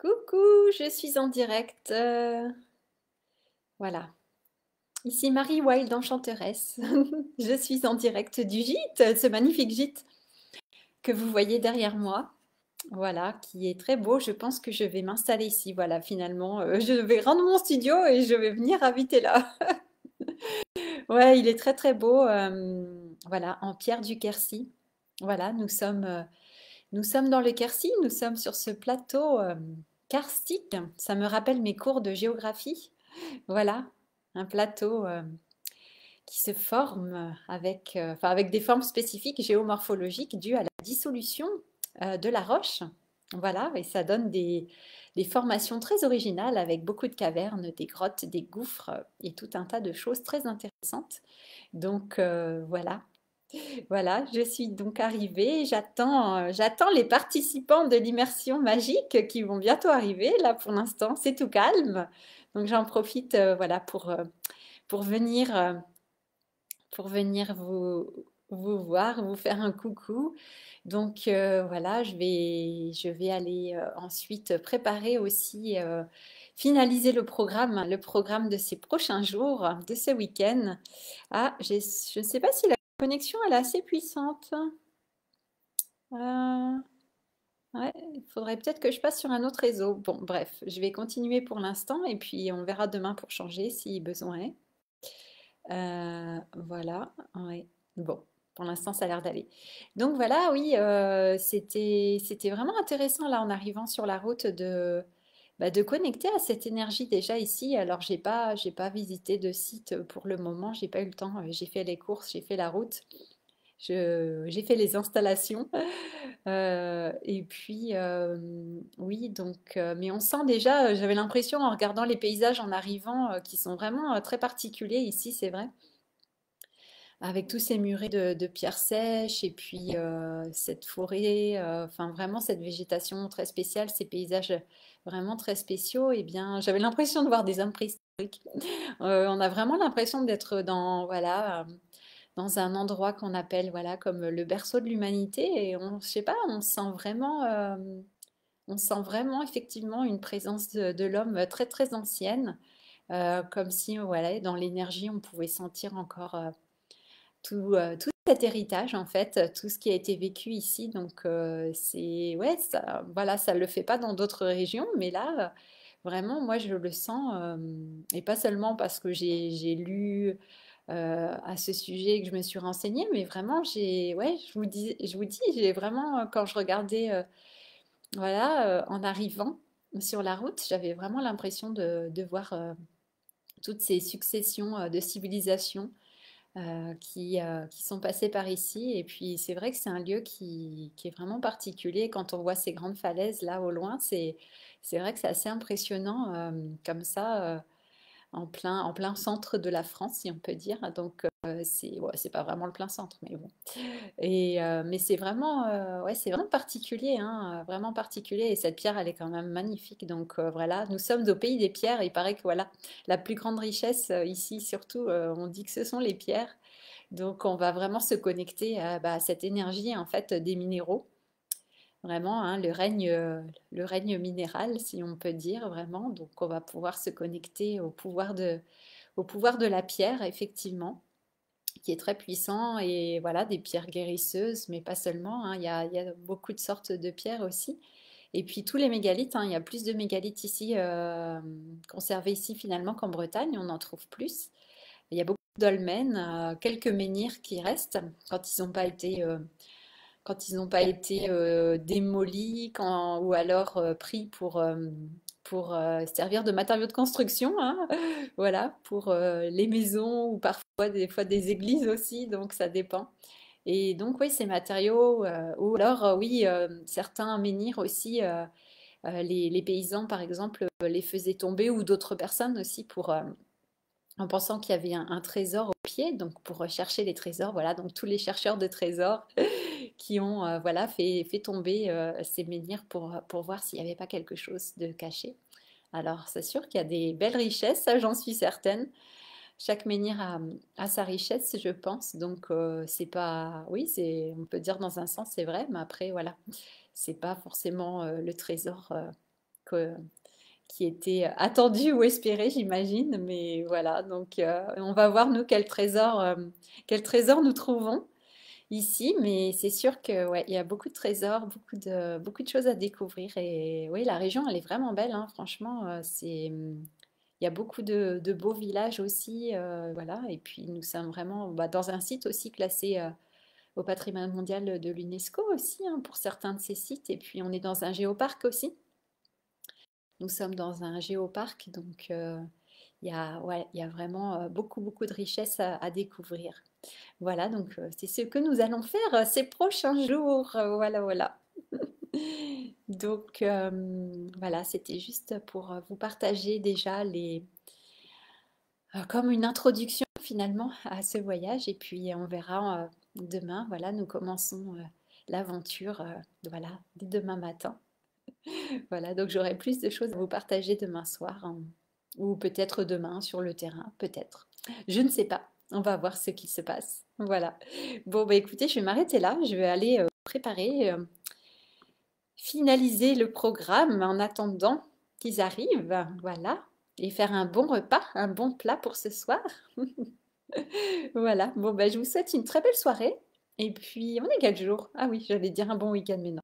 Coucou, je suis en direct. Voilà. Ici Marie Wild Enchanteresse. Je suis en direct du gîte, ce magnifique gîte que vous voyez derrière moi. Voilà, qui est très beau. Je pense que je vais m'installer ici. Voilà, finalement, je vais rendre mon studio et je vais venir habiter là. Ouais, il est très très beau. Voilà, en pierre du Quercy. Voilà, nous sommes dans le Quercy. Nous sommes sur ce plateau karstique. Ça me rappelle mes cours de géographie. Voilà, un plateau qui se forme avec des formes spécifiques géomorphologiques dues à la dissolution de la roche. Voilà, et ça donne des formations très originales avec beaucoup de cavernes, des grottes, des gouffres et tout un tas de choses très intéressantes. Donc voilà, voilà, je suis donc arrivée. J'attends les participants de l'immersion magique qui vont bientôt arriver. Là, pour l'instant, c'est tout calme. Donc j'en profite, voilà, pour venir, euh, pour venir vous voir, vous faire un coucou. Donc voilà, je vais aller ensuite préparer aussi, finaliser le programme de ces prochains jours, de ce week-end. Ah, je ne sais pas si la connexion elle est assez puissante. Euh, ouais, il faudrait peut-être que je passe sur un autre réseau. Bon, bref, je vais continuer pour l'instant et puis on verra demain pour changer si besoin est. Voilà, ouais. Bon, pour l'instant, ça a l'air d'aller. Donc voilà, oui, c'était vraiment intéressant là en arrivant sur la route de connecter à cette énergie déjà ici. Alors j'ai pas visité de site pour le moment, j'ai pas eu le temps. J'ai fait les courses, j'ai fait la route, j'ai fait les installations. Et puis oui, donc mais on sent déjà, j'avais l'impression en regardant les paysages en arrivant, qui sont vraiment très particuliers ici, c'est vrai. Avec tous ces murets de pierres sèches et puis cette forêt, enfin vraiment cette végétation très spéciale, ces paysages vraiment très spéciaux, et bien j'avais l'impression de voir des hommes préhistoriques. On a vraiment l'impression d'être dans, voilà, dans un endroit qu'on appelle, voilà, comme le berceau de l'humanité, et je sais pas, on sent vraiment effectivement une présence de l'homme très très ancienne, comme si, voilà, dans l'énergie on pouvait sentir encore tout cet héritage, en fait, tout ce qui a été vécu ici. Donc, c'est, ouais, ça, voilà, ça ne le fait pas dans d'autres régions, mais là, vraiment, moi, je le sens, et pas seulement parce que j'ai lu à ce sujet et que je me suis renseignée, mais vraiment, ouais, je vous dis, j'ai vraiment, quand je regardais, voilà, en arrivant sur la route, j'avais vraiment l'impression de voir toutes ces successions de civilisations qui sont passés par ici. Et puis c'est vrai que c'est un lieu qui est vraiment particulier. Quand on voit ces grandes falaises là au loin, c'est vrai que c'est assez impressionnant comme ça, en plein centre de la France, si on peut dire. Donc c'est pas vraiment le plein centre, mais bon. Mais c'est vraiment particulier, hein, vraiment particulier. Et cette pierre, elle est quand même magnifique. Donc voilà, nous sommes au pays des pierres. Il paraît que voilà, la plus grande richesse ici, surtout, on dit que ce sont les pierres. Donc on va vraiment se connecter à cette énergie en fait des minéraux. Vraiment, hein, le règne minéral, si on peut dire vraiment. Donc on va pouvoir se connecter au pouvoir de la pierre, effectivement, qui est très puissant, et voilà, des pierres guérisseuses, mais pas seulement, hein, il y a beaucoup de sortes de pierres aussi. Et puis tous les mégalithes, hein, il y a plus de mégalithes ici, conservés ici finalement qu'en Bretagne, on en trouve plus. Il y a beaucoup de dolmens, quelques menhirs qui restent quand ils n'ont pas été démolis, ou alors pris pour servir de matériaux de construction, hein, voilà, pour les maisons, ou parfois des fois des églises aussi, donc ça dépend. Et donc oui, ces matériaux, ou alors oui, certains menhirs aussi, les paysans par exemple les faisaient tomber, ou d'autres personnes aussi, en pensant qu'il y avait un trésor au pied, donc pour rechercher les trésors, voilà, donc tous les chercheurs de trésors qui ont, voilà, fait tomber ces menhirs pour voir s'il n'y avait pas quelque chose de caché. Alors c'est sûr qu'il y a des belles richesses, ça j'en suis certaine. Chaque menhir a sa richesse, je pense. Donc c'est pas, oui, on peut dire dans un sens c'est vrai, mais après voilà, c'est pas forcément le trésor qui était attendu ou espéré, j'imagine. Mais voilà, donc on va voir nous quel trésor nous trouvons ici. Mais c'est sûr que ouais, il y a beaucoup de trésors, beaucoup de choses à découvrir. Et oui, la région, elle est vraiment belle, hein, franchement. Il y a beaucoup de beaux villages aussi, voilà. Et puis nous sommes vraiment bah, dans un site aussi classé au patrimoine mondial de l'UNESCO aussi, hein, pour certains de ces sites. Et puis on est dans un géoparc aussi. Nous sommes dans un géoparc, donc ouais, il y a vraiment beaucoup de richesses à découvrir. Voilà, donc c'est ce que nous allons faire ces prochains jours. Voilà, voilà. Donc voilà, c'était juste pour vous partager déjà comme une introduction finalement à ce voyage. Et puis on verra demain. Voilà, nous commençons l'aventure voilà, dès demain matin. Voilà, donc j'aurai plus de choses à vous partager demain soir, hein, ou peut-être demain sur le terrain, peut-être. Je ne sais pas. On va voir ce qui se passe. Voilà. Bon, bah écoutez, je vais m'arrêter là. Je vais aller préparer, finaliser le programme en attendant qu'ils arrivent. Voilà. Et faire un bon repas, un bon plat pour ce soir. Voilà. Bon, bah, je vous souhaite une très belle soirée. Et puis, on est quel jour? Ah oui, j'allais dire un bon week-end, mais non.